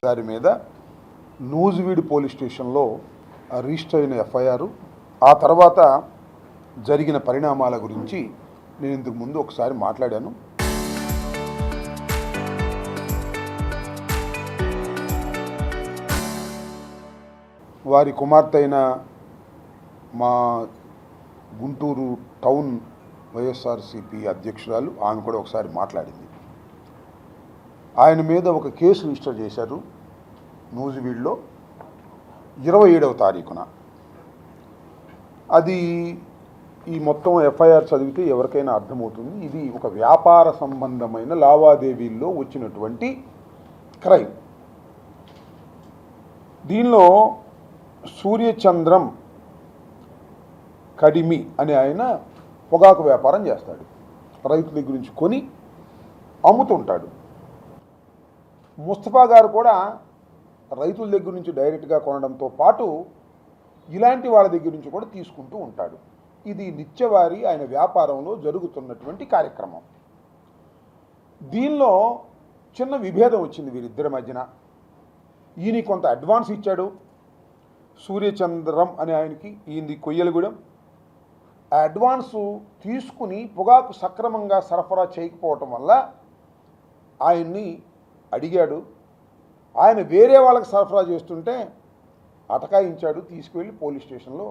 గారి మీద నూజివీడు పోలీస్ స్టేషన్లో రిజిస్టర్ అయిన ఎఫ్ఐఆర్, ఆ తర్వాత జరిగిన పరిణామాల గురించి నేను ఇంతకు ముందు ఒకసారి మాట్లాడాను. వారి కుమార్తె అయిన మా గుంటూరు టౌన్ వైఎస్ఆర్సీపీ అధ్యక్షురాలు ఆమె కూడా ఒకసారి మాట్లాడింది. ఆయన మీద ఒక కేసు రిజిస్టర్ చేశారు నూజివీడులో 27వ తారీఖున. అది ఈ మొత్తం ఎఫ్ఐఆర్ చదివితే ఎవరికైనా అర్థమవుతుంది. ఇది ఒక వ్యాపార సంబంధమైన లావాదేవీల్లో వచ్చినటువంటి క్రైమ్. దీనిలో సూర్యచంద్రం కడిమి అనే ఆయన పొగాకు వ్యాపారం చేస్తాడు. రైతుల దగ్గర నుంచి కొని అమ్ముతుంటాడు. ముస్తఫా గారు కూడా రైతుల దగ్గర నుంచి డైరెక్ట్గా కొనడంతో పాటు ఇలాంటి వాళ్ళ దగ్గర నుంచి కూడా తీసుకుంటూ ఉంటాడు. ఇది నిత్యవారి ఆయన వ్యాపారంలో జరుగుతున్నటువంటి కార్యక్రమం. దీనిలో చిన్న విభేదం వచ్చింది వీరిద్దరి మధ్యన. ఈయన కొంత అడ్వాన్స్ ఇచ్చాడు సూర్యచంద్రం అనే ఆయనకి, ఈయనది కొయ్యలగూడెం. ఆ అడ్వాన్సు తీసుకుని పొగాకు సక్రమంగా సరఫరా చేయకపోవటం వల్ల ఆయన్ని అడిగాడు. ఆయన వేరే వాళ్ళకి సరఫరా చేస్తుంటే అటకాయించాడు. తీసుకువెళ్ళి పోలీస్ స్టేషన్లో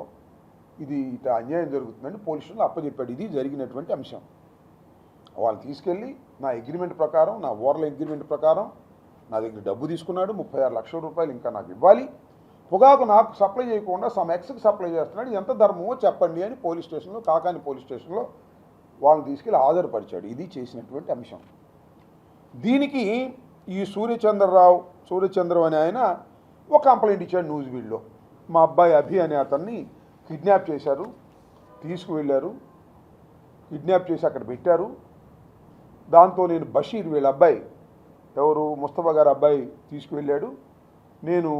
ఇది ఇట అన్యాయం జరుగుతుందని పోలీస్ స్టేషన్లో అప్పచెప్పాడు. ఇది జరిగినటువంటి అంశం. వాళ్ళు తీసుకెళ్ళి నా అగ్రిమెంట్ ప్రకారం, నా ఓరల్ అగ్రిమెంట్ ప్రకారం నా దగ్గర డబ్బు తీసుకున్నాడు. 36 లక్షల రూపాయలు ఇంకా నాకు ఇవ్వాలి. పొగాకు నాకు సప్లై చేయకుండా సమ్ ఎక్స్కి సప్లై చేస్తున్నాడు. ఎంత ధర్మమో చెప్పండి అని పోలీస్ స్టేషన్లో, కాకాని పోలీస్ స్టేషన్లో వాళ్ళని తీసుకెళ్ళి హాజరుపరిచాడు. ఇది చేసినటువంటి అంశం. దీనికి ఈ సూర్యచంద్రం అనే ఆయన ఒక కంప్లైంట్ ఇచ్చాడు నూజివీడులో. మా అబ్బాయి అభి అనే అతన్ని కిడ్నాప్ చేశారు, తీసుకువెళ్ళారు, కిడ్నాప్ చేసి అక్కడ పెట్టారు. దాంతో నేను బషీర్, వీళ్ళ అబ్బాయి, ఎవరు ముస్తఫా గారి అబ్బాయి తీసుకువెళ్ళాడు. నేను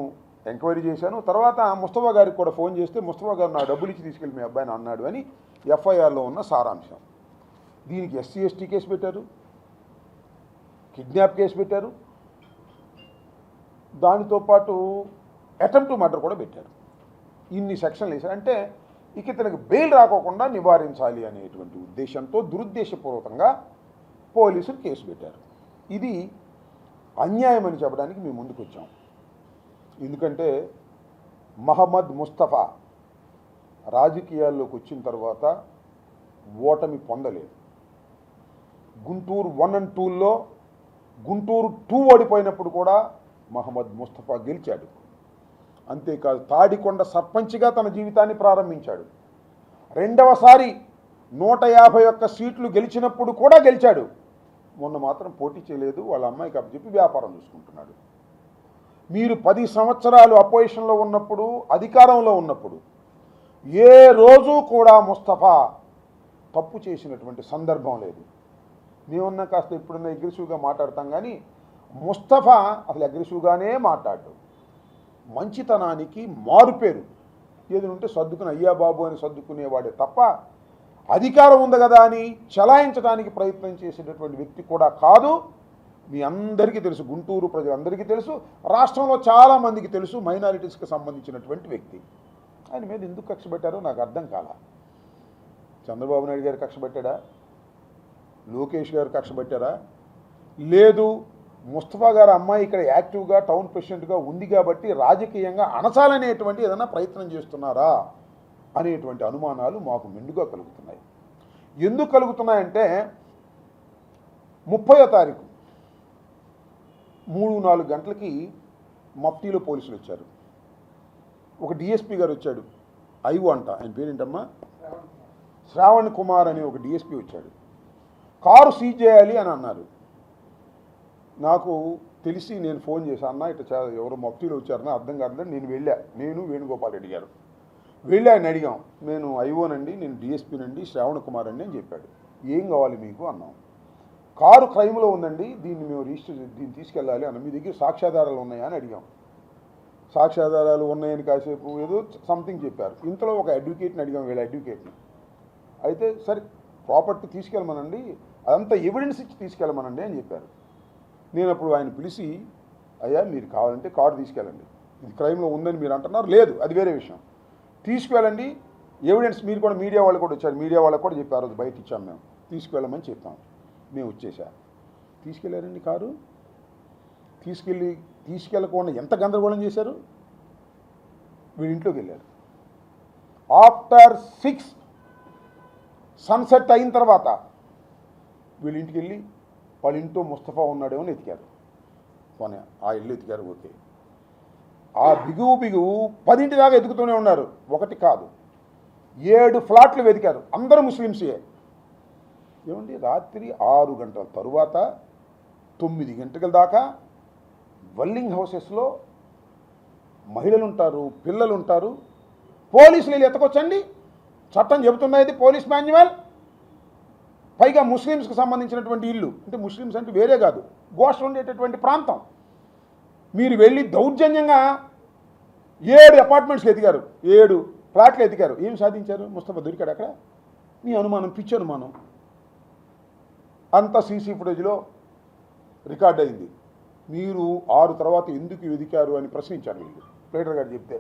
ఎంక్వైరీ చేశాను. తర్వాత ముస్తఫా గారికి కూడా ఫోన్ చేస్తే ముస్తఫా గారు నా డబ్బులు ఇచ్చి తీసుకెళ్ళి మీ అబ్బాయిని అన్నాడు అని ఎఫ్ఐఆర్లో ఉన్న సారాంశం. దీనికి ఎస్సీ ఎస్టీ కేసు పెట్టారు, కిడ్నాప్ కేసు పెట్టారు, దానితో పాటు అటెంప్ట్ మర్డర్ కూడా పెట్టారు. ఇన్ని సెక్షన్లు వేశారు. అంటే ఇక ఇతనికి బెయిల్ రాకోకుండా నివారించాలి అనేటువంటి ఉద్దేశంతో దురుద్దేశపూర్వకంగా పోలీసులు కేసు పెట్టారు. ఇది అన్యాయం అని చెప్పడానికి మేము ముందుకు వచ్చాం. ఎందుకంటే మహమ్మద్ ముస్తఫా రాజకీయాల్లోకి వచ్చిన తర్వాత ఓటమి పొందలేదు. గుంటూరు 1 and 2లో గుంటూరు 2 ఓడిపోయినప్పుడు కూడా మహమ్మద్ ముస్తఫా గెలిచాడు. అంతేకాదు తాడికొండ సర్పంచ్గా తన జీవితాన్ని ప్రారంభించాడు. రెండవసారి 151 సీట్లు గెలిచినప్పుడు కూడా గెలిచాడు. మొన్న మాత్రం పోటీ చేయలేదు. వాళ్ళ అమ్మాయికి అప్పచెప్పి వ్యాపారం చూసుకుంటున్నాడు. మీరు 10 సంవత్సరాలు అపోజిషన్లో ఉన్నప్పుడు, అధికారంలో ఉన్నప్పుడు ఏ రోజు కూడా ముస్తఫా తప్పు చేసినటువంటి సందర్భం లేదు. మేమున్నా కాస్త ఎప్పుడన్నా అగ్రెసివ్గా మాట్లాడతాం, కానీ ముస్తఫా అసలు అగ్రెసివ్గానే మాట్లాడు. మంచితనానికి మారుపేరు. ఏది ఉంటే సర్దుకుని అయ్యా బాబు అని సర్దుకునేవాడే తప్ప అధికారం ఉంది కదా అని చలాయించడానికి ప్రయత్నం చేసేటటువంటి వ్యక్తి కూడా కాదు. మీ అందరికీ తెలుసు, గుంటూరు ప్రజలందరికీ తెలుసు, రాష్ట్రంలో చాలామందికి తెలుసు. మైనారిటీస్కి సంబంధించినటువంటి వ్యక్తి. ఆయన మీద ఎందుకు కక్ష పెట్టారో నాకు అర్థం కాల. చంద్రబాబు నాయుడు గారు కక్ష పెట్టాడా? లోకేష్ గారు కక్ష పెట్టారా? లేదు, ముస్తఫా గారు అమ్మాయి ఇక్కడ యాక్టివ్గా టౌన్ ప్రెసిడెంట్గా ఉంది కాబట్టి రాజకీయంగా అణచాలనేటువంటి ఏదైనా ప్రయత్నం చేస్తున్నారా అనేటువంటి అనుమానాలు మాకు మెండుగా కలుగుతున్నాయి. ఎందుకు కలుగుతున్నాయంటే 30వ తారీఖు 3-4 గంటలకి మఫ్టీలో పోలీసులు వచ్చారు. ఒక డిఎస్పీ గారు వచ్చాడు, ఐఓ అంట, ఆయన పేరేంటమ్మా, శ్రావణ్ కుమార్ అని ఒక డిఎస్పీ వచ్చాడు. కారు సీజ్ చేయాలి అని అన్నారు. నాకు తెలిసి నేను ఫోన్ చేశాను, అన్న ఇట్లా ఎవరు మఫ్టీలో వచ్చారన్నా అర్థం కాదని నేను వేణుగోపాల్ రెడ్డి గారు వెళ్ళి ఆయన అడిగాం. నేను ఐఓనండి, నేను డిఎస్పీనండి, శ్రావణ్ కుమార్ అండి అని చెప్పాడు. ఏం కావాలి మీకు అన్నాం. కారు క్రైమ్లో ఉందండి, దీన్ని మేము దీన్ని తీసుకెళ్ళాలి అన్న. మీ దగ్గర సాక్ష్యాధారాలు ఉన్నాయా అని అడిగాం. సాక్ష్యాధారాలు ఉన్నాయని కాసేపు ఏదో సంథింగ్ చెప్పారు. ఇంతలో ఒక అడ్వకేట్ని అడిగాం, వీళ్ళ అడ్వకేట్ని. అయితే సరే ప్రాపర్టీ తీసుకెళ్ళమనండి, అదంతా ఎవిడెన్స్ ఇచ్చి తీసుకెళ్ళమనండి అని చెప్పారు. నేను అప్పుడు ఆయన పిలిచి అయ్యా మీరు కావాలంటే కారు తీసుకెళ్ళండి, ఇది క్రైమ్లో ఉందని మీరు అంటున్నారు, లేదు అది వేరే విషయం, తీసుకువెళ్ళండి, ఎవిడెన్స్ మీరు కూడా మీడియా వాళ్ళు కూడా వచ్చారు, మీడియా వాళ్ళకు కూడా చెప్పారు, రోజు బయట ఇచ్చాం మేము, తీసుకువెళ్ళమని చెప్పాం, మేము వచ్చేసా. తీసుకెళ్ళారండి కారు, తీసుకెళ్ళకుండా ఎంత గందరగోళం చేశారు. వీడి ఇంట్లోకి వెళ్ళారు. ఆఫ్టర్ 6 సన్సెట్ అయిన తర్వాత వీళ్ళ ఇంటికి వెళ్ళి వాళ్ళ ఇంట్లో ముస్తఫా ఉన్నాడేమో అని ఎతికారు. పోనీ ఆ ఇల్లు ఎతికారు, ఓకే. ఆ బిగువు 10 దాకా ఎతుకుతూనే ఉన్నారు, ఒకటి కాదు 7 ఫ్లాట్లు వెతికారు, అందరూ ముస్లిమ్సే. ఏమండి రాత్రి 6 గంటల తరువాత 9 గంటల దాకా వెల్లింగ్ హౌసెస్లో మహిళలు ఉంటారు, పిల్లలు ఉంటారు, పోలీసులు వీళ్ళు ఎత్తకొచ్చండి, చట్టం చెబుతున్నది పోలీస్ మాన్యువల్. పైగా ముస్లిమ్స్కి సంబంధించినటువంటి ఇల్లు, అంటే ముస్లిమ్స్ అంటే వేరే కాదు, గోష్ఠ ఉండేటటువంటి ప్రాంతం. మీరు వెళ్ళి దౌర్జన్యంగా 7 అపార్ట్మెంట్స్లు ఎతికారు, 7 ఫ్లాట్లు ఎతికారు, ఏం సాధించారు? ముస్తఫా దొరికాడు అక్కడ? మీ అనుమానం పిచ్చి అనుమానం. అంతా సీసీ ఫుటేజ్లో రికార్డ్ అయింది. మీరు 6 తర్వాత ఎందుకు వెతికారు అని ప్రశ్నించారు వీళ్ళు, ప్లేటర్ గారు చెప్తే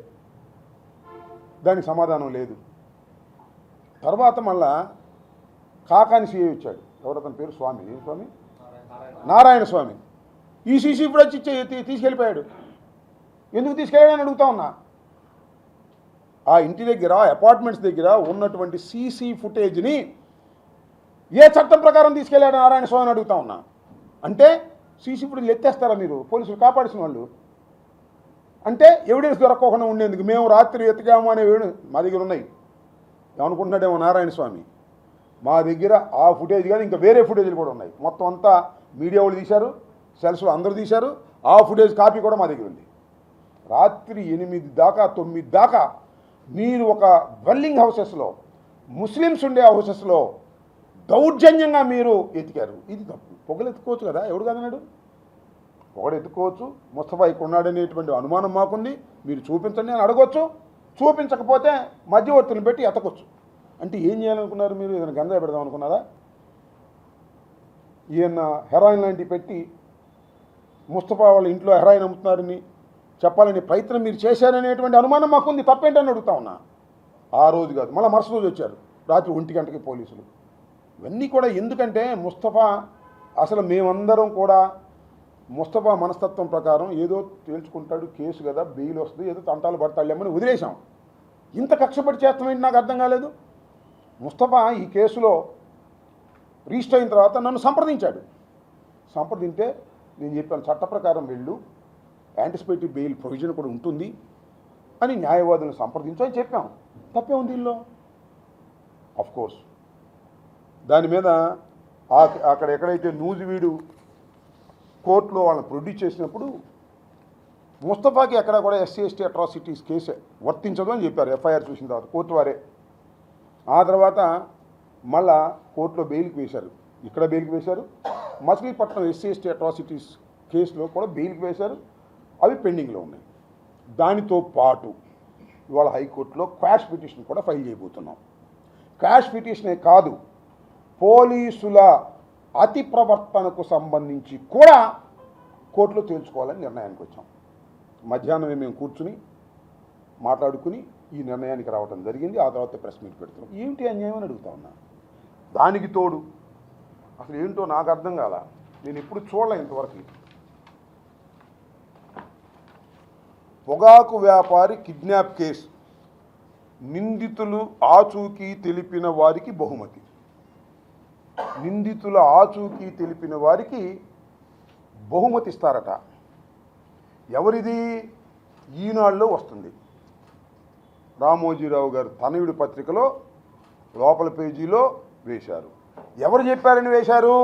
దానికి సమాధానం లేదు. తర్వాత మళ్ళా కాకాని సీఏ వచ్చాడు, ఎవరతని పేరు స్వామి, ఏం స్వామి, నారాయణ స్వామి. ఈ సీసీ ఫుటేజ్ తీసుకెళ్ళిపోయాడు. ఎందుకు తీసుకెళ్ళాడని అడుగుతా ఉన్నా. ఆ ఇంటి దగ్గర, అపార్ట్మెంట్స్ దగ్గర ఉన్నటువంటి సీసీ ఫుటేజ్ని ఏ చట్టం ప్రకారం తీసుకెళ్ళాడు నారాయణ స్వామిని అడుగుతా ఉన్నా. అంటే సీసీ ఫుటేజ్ ఎత్తేస్తారా మీరు, పోలీసులు కాపాడిసిన వాళ్ళు? అంటే ఎవిడెన్స్ దొరకకుండా ఉండేందుకు మేము రాత్రి ఎతికాము అనే మా దగ్గర ఉన్నాయి. ఏమనుకుంటున్నాడేమో నారాయణ స్వామి, మా దగ్గర ఆ ఫుటేజ్ కానీ ఇంకా వేరే ఫుటేజ్లు కూడా ఉన్నాయి. మొత్తం అంతా మీడియా వాళ్ళు తీశారు, సెల్స్లో అందరూ తీశారు, ఆ ఫుటేజ్ కాపీ కూడా మా దగ్గర ఉంది. రాత్రి 8 దాకా 9 దాకా మీరు ఒక డ్వెల్లింగ్ హౌసెస్లో, ముస్లిమ్స్ ఉండే హౌసెస్లో దౌర్జన్యంగా మీరు ఎతికారు. ఇది తప్పు. పొగలు ఎత్తుకోవచ్చు కదా, ఎవడు కదన్నాడు? పొగడు ఎత్తుకోవచ్చు, ముస్తఫా ఇక్కడ ఉన్నాడనేటువంటి అనుమానం మాకుంది, మీరు చూపించండి అని అడగవచ్చు, చూపించకపోతే మధ్యవర్తులను పెట్టి ఎతకొచ్చు. అంటే ఏం చేయాలనుకున్నారు మీరు? ఏదైనా గంజాయి పెడదాం అనుకున్నారా? ఈయన హెరాయిన్ లాంటివి పెట్టి ముస్తఫా వాళ్ళ ఇంట్లో హెరాయిన్ అమ్ముతున్నారని చెప్పాలనే ప్రయత్నం మీరు చేశారనేటువంటి అనుమానం మాకుంది, తప్పేంటని అడుగుతా ఉన్నా. ఆ రోజు కాదు, మళ్ళీ మరుసటి రోజు వచ్చారు రాత్రి 1 గంటకి పోలీసులు. ఇవన్నీ కూడా ఎందుకంటే ముస్తఫా, అసలు మేమందరం కూడా ముస్తఫా మనస్తత్వం ప్రకారం ఏదో తేల్చుకుంటాడు, కేసు కదా, బెయిల్ వస్తుంది, ఏదో తంటాలు పడతాళ్ళేమని వదిలేశాం. ఇంత కక్షపడి చేస్తామేంటి నాకు అర్థం కాలేదు. ముస్తఫా ఈ కేసులో రిజిస్టర్ అయిన తర్వాత నన్ను సంప్రదించాడు. సంప్రదింటే నేను చెప్పాను, చట్ట ప్రకారం వెళ్ళు, యాంటిసిపేటివ్ బెయిల్ ప్రొవిజన్ కూడా ఉంటుంది అని న్యాయవాదులను సంప్రదించు అని చెప్పాం. తప్పే ఉంది దీనిలో? కోర్స్ దాని మీద అక్కడ ఎక్కడైతే నూజివీడు కోర్టులో వాళ్ళని ప్రొడ్యూస్ చేసినప్పుడు ముస్తఫాకి ఎక్కడ కూడా ఎస్సీ ఎస్టీ అట్రాసిటీస్ కేసే వర్తించదు అని చెప్పారు ఎఫ్ఐఆర్ చూసిన తర్వాత కోర్టు వారే. ఆ తర్వాత మళ్ళా కోర్టులో బెయిల్కి వేశారు, ఇక్కడ బెయిల్కి వేశారు, మచిలీపట్నం ఎస్సీ ఎస్టీ అట్రాసిటీస్ కేసులో కూడా బెయిల్కి వేశారు, అవి పెండింగ్లో ఉన్నాయి. దానితో పాటు ఇవాళ హైకోర్టులో క్వాష్ పిటిషన్ కూడా ఫైల్ చేయబోతున్నాం. క్వాష్ పిటిషనే కాదు, పోలీసుల అతి ప్రవర్తనకు సంబంధించి కూడా కోర్టులో తేల్చుకోవాలని నిర్ణయానికి వచ్చాం. మధ్యాహ్నమే మేము కూర్చుని మాట్లాడుకుని ఈ నిర్ణయానికి రావడం జరిగింది. ఆ తర్వాత ప్రెస్ మీట్ పెడుతున్నాం. ఏమిటి అన్యాయం అని అడుగుతా ఉన్నా. దానికి తోడు అసలు ఏంటో నాకు అర్థం కాల, నేను ఎప్పుడు చూడలే ఇంతవరకు. పొగాకు వ్యాపారి కిడ్నాప్ కేసు, నిందితులు ఆచూకీ తెలిపిన వారికి బహుమతి. నిందితుల ఆచూకీ తెలిపిన వారికి బహుమతి ఇస్తారట. ఎవరిది? ఈనాడులో వస్తుంది. రామోజీరావు గారు తనయుడి పత్రికలో లోపల పేజీలో వేశారు. ఎవరు చెప్పారని వేశారు?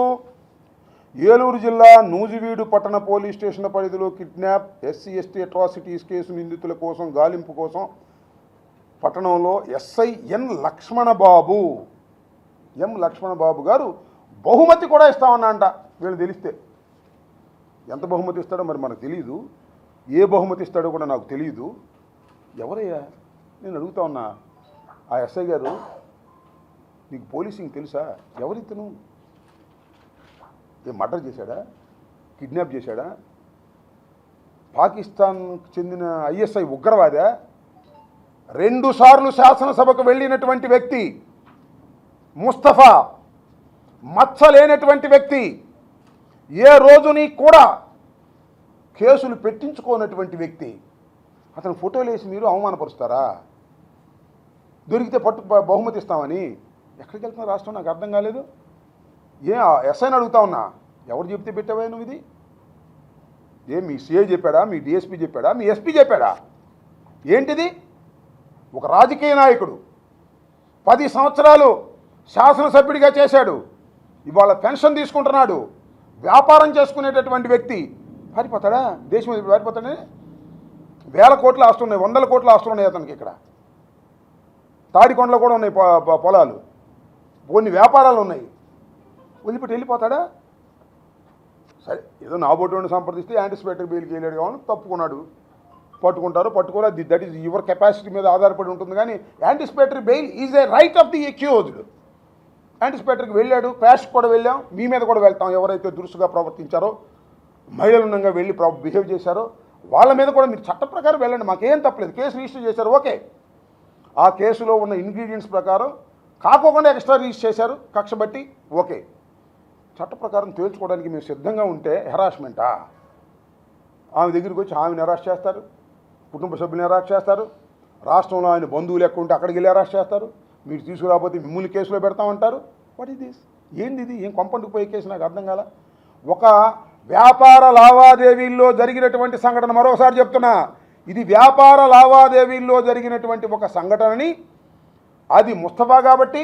ఏలూరు జిల్లా నూజివీడు పట్టణ పోలీస్ స్టేషన్ పరిధిలో kidnap, SC ST atrocities case నిందితుల కోసం గాలింపు కోసం పట్టణంలో ఎస్ఐ ఎన్ లక్ష్మణబాబు గారు బహుమతి కూడా ఇస్తామన్నంట. వీళ్ళు తెలిస్తే ఎంత బహుమతి ఇస్తాడో మరి మనకు తెలియదు, ఏ బహుమతి ఇస్తాడో కూడా నాకు తెలియదు. ఎవరయ్యా నేను అడుగుతా ఉన్నా. ఆ ఎస్ఐ గారు, నీకు పోలీసింగ్ తెలుసా? ఎవరితను? ఏ మర్డర్ చేశాడా? కిడ్నాప్ చేశాడా? పాకిస్తాన్కు చెందిన ఐఎస్ఐ ఉగ్రవాద 2 సార్లు శాసనసభకు వెళ్ళినటువంటి వ్యక్తి ముస్తఫా, మచ్చలేనటువంటి వ్యక్తి, ఏ రోజుని కూడా కేసులు పెట్టించుకోనటువంటి వ్యక్తి. అతను ఫోటోలు వేసి మీరు అవమానపరుస్తారా? దొరికితే బహుమతి ఇస్తామని. ఎక్కడికి వెళ్తున్న రాష్ట్రం నాకు అర్థం కాలేదు. ఎస్ఐని అడుగుతా ఉన్నా, ఎవరు చెప్తే పెట్టావా నువ్వు ఇది? మీ సిఐ చెప్పాడా, మీ డిఎస్పీ చెప్పాడా, మీ ఎస్పీ చెప్పాడా? ఏంటిది? ఒక రాజకీయ నాయకుడు 10 సంవత్సరాలు శాసనసభ్యుడిగా చేశాడు, ఇవాళ పెన్షన్ తీసుకుంటున్నాడు, వ్యాపారం చేసుకునేటటువంటి వ్యక్తి పారిపోతాడా? దేశం మీద పారిపోతాడని 1000 కోట్ల ఆస్తులు ఉన్నాయి, 100 కోట్ల ఆస్తులు ఉన్నాయి అతనికి. ఇక్కడ తాడికొండలో కూడా ఉన్నాయి పొలాలు, కొన్ని వ్యాపారాలు ఉన్నాయి. వదిలిపెట్టి వెళ్ళిపోతాడా? సరే, ఏదో నాబోటుని సంప్రదిస్తే యాంటిసిపేటరీ బెయిల్కి వెళ్ళాడు కావాలి, తప్పుకున్నాడు. పట్టుకుంటారు, పట్టుకోవాలి, దట్ ఈజ్ యువర్ కెపాసిటీ మీద ఆధారపడి ఉంటుంది. కానీ anticipatory bail is a right of the accused. యాంటిసిపేటరీకి వెళ్ళాడు, క్రాష్ కూడా వెళ్ళాం, మీ మీద కూడా వెళ్తాం. ఎవరైతే దురుసుగా ప్రవర్తించారో, మహిళలున్నంగా వెళ్ళి బిహేవ్ చేశారో వాళ్ళ మీద కూడా మీరు చట్ట ప్రకారం వెళ్ళండి, మాకేం తప్పలేదు. కేసు రిజిస్టర్ చేశారు, ఓకే. ఆ కేసులో ఉన్న ఇంగ్రీడియంట్స్ ప్రకారం కాకోకుండా ఎక్స్ట్రా రిజిస్టర్ చేశారు, కక్ష బట్టి, ఓకే. చట్ట ప్రకారం తేల్చుకోవడానికి మేము సిద్ధంగా ఉంటే హెరాస్మెంటా? ఆమె దగ్గరికి వచ్చి ఆమెను అరెస్ట్ చేస్తారు, కుటుంబ సభ్యులను అరెస్ట్ చేస్తారు, రాష్ట్రంలో ఆయన బంధువులు ఎక్కువ ఉంటే అక్కడికి వెళ్ళి అరెస్ట్ చేస్తారు, మీరు తీసుకురాకపోతే మిమ్మల్ని కేసులో పెడతామంటారు. What is this? ఏంది ఇది? ఏం కొంపంటుకు పోయే కేసు? నాకు అర్థం కాల. ఒక వ్యాపార లావాదేవీల్లో జరిగినటువంటి సంఘటన, మరోసారి చెప్తున్నా, ఇది వ్యాపార లావాదేవీల్లో జరిగినటువంటి ఒక సంఘటనని, అది ముస్తఫా కాబట్టి,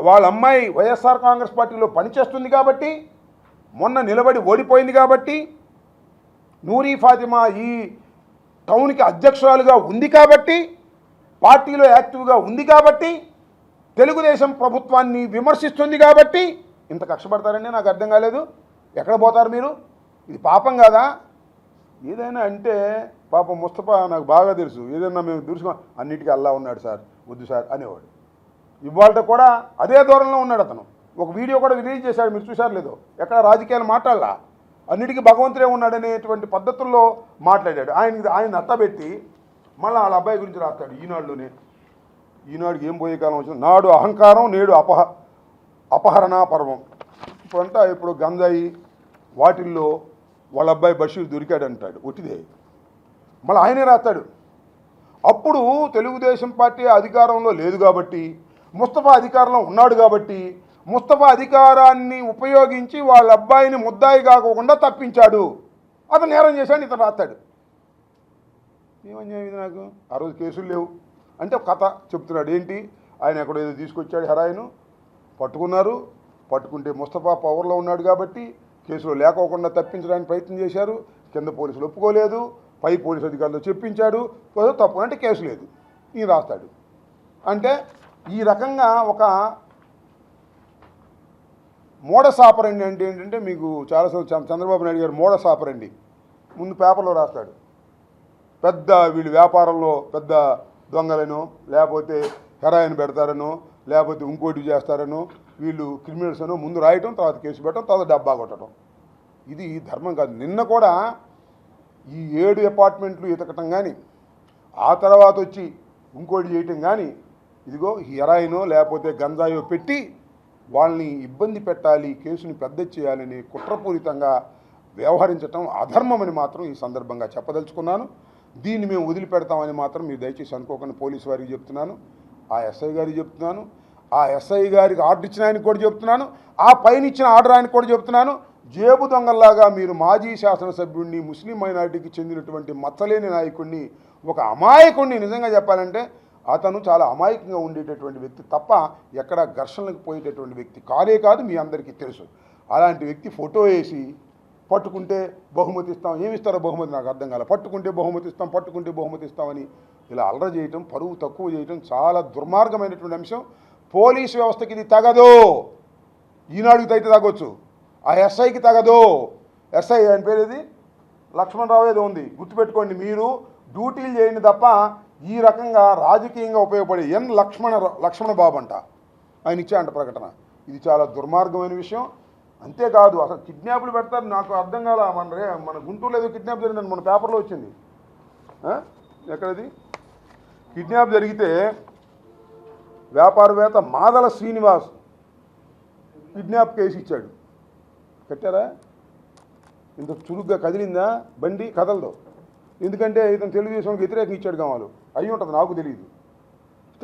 వాళ్ళ అమ్మాయి వైఎస్ఆర్ కాంగ్రెస్ పార్టీలో పనిచేస్తుంది కాబట్టి, మొన్న నిలబడి ఓడిపోయింది కాబట్టి, నూరీ ఫాతిమా ఈ టౌన్కి అధ్యక్షురాలుగా ఉంది కాబట్టి, పార్టీలో యాక్టివ్గా ఉంది కాబట్టి, తెలుగుదేశం ప్రభుత్వాన్ని విమర్శిస్తుంది కాబట్టి ఇంత కష్టపడతారండి. నాకు అర్థం కాలేదు. ఎక్కడ పోతారు మీరు? ఇది పాపం కాదా? ఏదైనా అంటే పాపం ముస్తఫా నాకు బాగా తెలుసు, ఏదైనా మేము దురుసుగా అన్నిటికీ అల్లా ఉన్నాడు సార్, వద్దు సార్ అనేవాడు. ఇవాళ కూడా అదే ధోరణిలో ఉన్నాడు అతను. ఒక వీడియో కూడా రిలీజ్ చేశాడు, మీరు చూశారు లేదో, ఎక్కడ రాజకీయాలు మాట్లాడాలా, అన్నిటికీ భగవంతుడే ఉన్నాడనేటువంటి పద్ధతుల్లో మాట్లాడాడు. ఆయన అత్తబెట్టి మళ్ళీ వాళ్ళ అబ్బాయి గురించి రాస్తాడు ఈనాడులోనే. ఈనాడుకి ఏం పోయే కాలం వచ్చింది, నాడు అహంకారం నేడు అపహరణ పర్వం. ఇప్పుడంతా ఇప్పుడు గంజాయి వాటిల్లో వాళ్ళ అబ్బాయి బషీర్ దొరికాడు అంటాడు, ఒట్టిదే. మళ్ళీ ఆయనే రాస్తాడు, అప్పుడు తెలుగుదేశం పార్టీ అధికారంలో లేదు కాబట్టి, ముస్తఫా అధికారంలో ఉన్నాడు కాబట్టి, ముస్తఫా అధికారాన్ని ఉపయోగించి వాళ్ళ అబ్బాయిని ముద్దాయి కాకుండా తప్పించాడు, అతను నేరం చేశాడు, ఇతను రాస్తాడు. ఏమన్యాయం ఇది నాకు? ఆ రోజు కేసులు లేవు అంటే ఒక కథ చెప్తున్నాడు. ఏంటి? ఆయన ఎక్కడో ఏదో తీసుకొచ్చాడు, హెరాయిను పట్టుకున్నారు, పట్టుకుంటే ముస్తఫా పవర్లో ఉన్నాడు కాబట్టి కేసులో లేకోకుండా తప్పించడానికి ప్రయత్నం చేశారు, కింద పోలీసులు ఒప్పుకోలేదు, పై పోలీసు అధికారులు చెప్పించాడు, తప్పు అంటే కేసు లేదు, ఈయన రాస్తాడు. అంటే ఈ రకంగా ఒక మోడస్ ఆపరండి అంటే ఏంటంటే, మీకు చాలాసార్లు చంద్రబాబు నాయుడు గారు మోడస్ ఆపరండి ముందు పేపర్లో రాస్తాడు, పెద్ద వీళ్ళు వ్యాపారంలో పెద్ద దొంగలను, లేకపోతే హెరాయిన్ పెడతారనో, లేకపోతే ఇంకోటి చేస్తారనో, వీళ్ళు క్రిమినల్స్ అనో ముందు రాయటం, తర్వాత కేసు పెట్టడం, తర్వాత డబ్బా కొట్టడం. ఇది ధర్మం కాదు. నిన్న కూడా ఈ 7 అపార్ట్మెంట్లు ఎతకటం కానీ, ఆ తర్వాత వచ్చి ఇంకోటి చేయటం కానీ, ఇదిగో హెరాయినో లేకపోతే గంజాయో పెట్టి వాళ్ళని ఇబ్బంది పెట్టాలి, కేసుని పెద్ద చేయాలని కుట్రపూరితంగా వ్యవహరించటం అధర్మమని మాత్రం ఈ సందర్భంగా చెప్పదలుచుకున్నాను. దీన్ని మేము వదిలిపెడతామని మాత్రం మీరు దయచేసి అనుకోకుండా పోలీసు వారికి చెప్తున్నాను, ఆ ఎస్ఐ గారికి చెప్తున్నాను, ఆ ఎస్ఐ గారికి ఆర్డర్ ఇచ్చిన ఆయనకు కూడా చెప్తున్నాను, ఆ పైన ఇచ్చిన ఆర్డర్ ఆయనకు కూడా చెప్తున్నాను. జేబు దొంగల్లాగా మీరు మాజీ శాసనసభ్యుడిని, ముస్లిం మైనారిటీకి చెందినటువంటి మచ్చలేని నాయకుడిని, ఒక అమాయకుడిని, నిజంగా చెప్పాలంటే అతను చాలా అమాయకంగా ఉండేటటువంటి వ్యక్తి తప్ప ఎక్కడ ఘర్షణలకు పోయేటటువంటి వ్యక్తి కాదే కాదు, మీ అందరికీ తెలుసు. అలాంటి వ్యక్తి ఫోటో వేసి పట్టుకుంటే బహుమతి ఇస్తాం, ఏమిస్తారో బహుమతి నాకు అర్థం కాలే, పట్టుకుంటే బహుమతి ఇస్తాం, పట్టుకుంటే బహుమతి ఇస్తామని ఇలా అల్లర చేయటం, పరువు తక్కువ చేయటం చాలా దుర్మార్గమైనటువంటి అంశం. పోలీసు వ్యవస్థకి ఇది తగదు. ఈనాడుకి అయితే తగ్గొచ్చు, ఆ ఎస్ఐకి తగదు. ఎస్ఐ ఆయన పేరు ఏది, లక్ష్మణరావు ఏదో ఉంది, గుర్తుపెట్టుకోండి. మీరు డ్యూటీలు చేయండి తప్ప ఈ రకంగా రాజకీయంగా ఉపయోగపడే లక్ష్మణ బాబు అంట, ఆయన ఇచ్చాయంట ప్రకటన. ఇది చాలా దుర్మార్గమైన విషయం. అంతేకాదు అసలు కిడ్నాప్లు పెడతారు. నాకు అర్థం కాల. మన గుంటూరులో ఏదో కిడ్నాప్ జరిగిందని మన పేపర్లో వచ్చింది. ఎక్కడది కిడ్నాప్ జరిగితే వ్యాపారవేత్త మాదల శ్రీనివాస్ కిడ్నాప్ కేసు ఇచ్చాడు. కట్టారా? ఇంత చురుగ్గా కదిలిందా బండి? కదలదు. ఎందుకంటే ఇతను తెలుగుదేశానికి వ్యతిరేకంగా ఇచ్చాడు కావాలి అయ్యి ఉంటుంది, నాకు తెలియదు.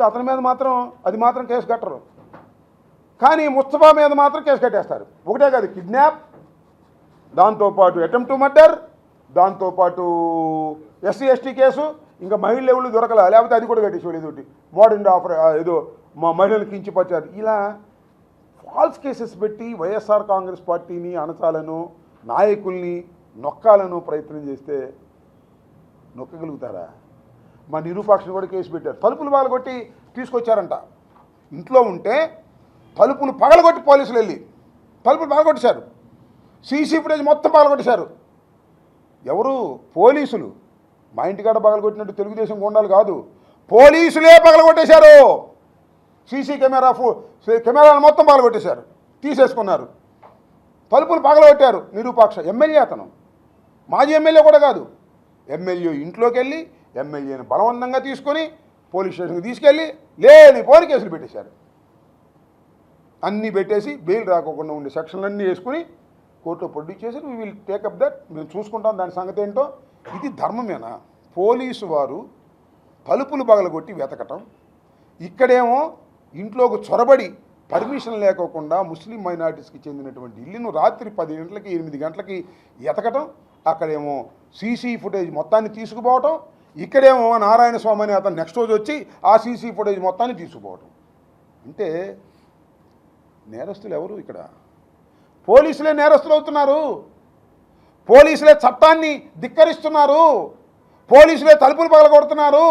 అతని మీద మాత్రం అది మాత్రం కేసు కట్టరు, కానీ ముస్తఫా మీద మాత్రం కేసు కట్టేస్తారు. ఒకటే కాదు, కిడ్నాప్, దాంతోపాటు అటెంప్ట్ టు మర్డర్, దాంతోపాటు ఎస్సీ ఎస్టీ కేసు, ఇంకా మహిళలు ఎవరు దొరకలా, లేకపోతే అది కూడా కట్టేసేవాడు. ఏదోటి మోడర్న్ ఆఫర్ ఏదో మా మహిళలు కించిపరిచారు. ఇలా ఫాల్స్ కేసెస్ పెట్టి వైఎస్ఆర్ కాంగ్రెస్ పార్టీని అణచాలను, నాయకుల్ని నొక్కాలను ప్రయత్నం చేస్తే నొక్కగలుగుతారా? మా నిరూపాక్షను కూడా కేసు పెట్టారు. తలుపులు పగలగొట్టి తీసుకొచ్చారంట. ఇంట్లో ఉంటే తలుపులు పగలగొట్టి పోలీసులు వెళ్ళి తలుపులు పగలగొట్టేశారు. సీసీ ఫుటేజ్ మొత్తం పగలగొట్టేశారు. ఎవరు? పోలీసులు. మా ఇంటికాడ పగలగొట్టినట్టు తెలుగుదేశం గుండాలు కాదు, పోలీసులే పగలగొట్టేశారు. సీసీ కెమెరాలు మొత్తం పగలగొట్టేశారు, తీసేసుకున్నారు. తలుపులు పగలగొట్టారు. నిరూపాక్ష ఎమ్మెల్యే, అతను మాజీ ఎమ్మెల్యే కూడా కాదు, ఎమ్మెల్యే ఇంట్లోకి వెళ్ళి ఎమ్మెల్యేని బలవంతంగా తీసుకొని పోలీస్ స్టేషన్కి తీసుకెళ్ళి లేని పోని కేసులు పెట్టేశారు. అన్నీ పెట్టేసి బెయిల్ రాకోకుండా ఉండే సెక్షన్లన్నీ వేసుకుని కోర్టులో ప్రొడ్యూస్ చేసి వీ విల్ టేకప్ దట్, మేము చూసుకుంటాం దాని సంగతి ఏంటో. ఇది ధర్మమేనా? పోలీసు వారు తలుపులు పగలగొట్టి వెతకటం, ఇక్కడేమో ఇంట్లోకి చొరబడి పర్మిషన్ లేకోకుండా ముస్లిం మైనారిటీస్కి చెందినటువంటి ఇల్లును రాత్రి 10 గంటలకి 8 గంటలకి ఎతకటం, అక్కడేమో సీసీ ఫుటేజ్ మొత్తాన్ని తీసుకుపోవటం, ఇక్కడేమో నారాయణ స్వామి అని అతను నెక్స్ట్ రోజు వచ్చి ఆ సీసీ ఫుటేజ్ మొత్తాన్ని తీసుకుపోవటం. అంటే నేరస్తులు ఎవరు ఇక్కడ? పోలీసులే నేరస్తులు అవుతున్నారు. పోలీసులే చట్టాన్ని ధిక్కరిస్తున్నారు. పోలీసులే తలుపులు పగలగొడుతున్నారు.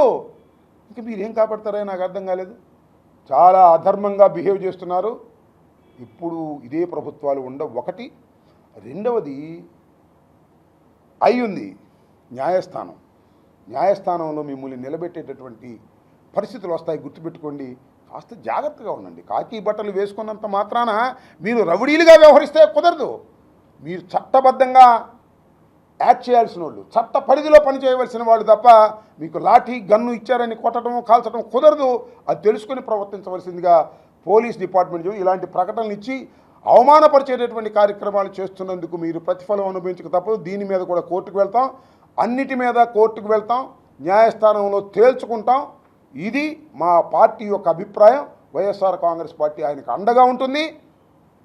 ఇంక మీరేం కాపాడతారో నాకు అర్థం కాలేదు. చాలా అధర్మంగా బిహేవ్ చేస్తున్నారు. ఇప్పుడు ఇదే ప్రభుత్వాలు ఒకటి. రెండవది అయ్యింది న్యాయస్థానం. న్యాయస్థానంలో మిమ్మల్ని నిలబెట్టేటటువంటి పరిస్థితులు వస్తాయి, గుర్తుపెట్టుకోండి. కాస్త జాగ్రత్తగా ఉండండి. కాకి బట్టలు వేసుకున్నంత మాత్రాన మీరు రౌడీలుగా వ్యవహరిస్తే కుదరదు. మీరు చట్టబద్ధంగా యాక్ట్ చేయాల్సిన వాళ్ళు, చట్ట పరిధిలో పనిచేయవలసిన వాళ్ళు తప్ప మీకు లాఠీ గన్ను ఇచ్చారని కొట్టడం కాల్చడం కుదరదు. అది తెలుసుకొని ప్రవర్తించవలసిందిగా పోలీస్ డిపార్ట్మెంట్ ఇలాంటి ప్రకటనలు ఇచ్చి అవమానపరిచేటటువంటి కార్యక్రమాలు చేస్తున్నందుకు మీరు ప్రతిఫలం అనుభవించక తప్పదు. దీని మీద కూడా కోర్టుకు వెళ్తాం, అన్నిటి మీద కోర్టుకు వెళ్తాం, న్యాయస్థానంలో తేల్చుకుంటాం. ఇది మా పార్టీ యొక్క అభిప్రాయం. వైఎస్ఆర్ కాంగ్రెస్ పార్టీ ఆయనకు అండగా ఉంటుంది.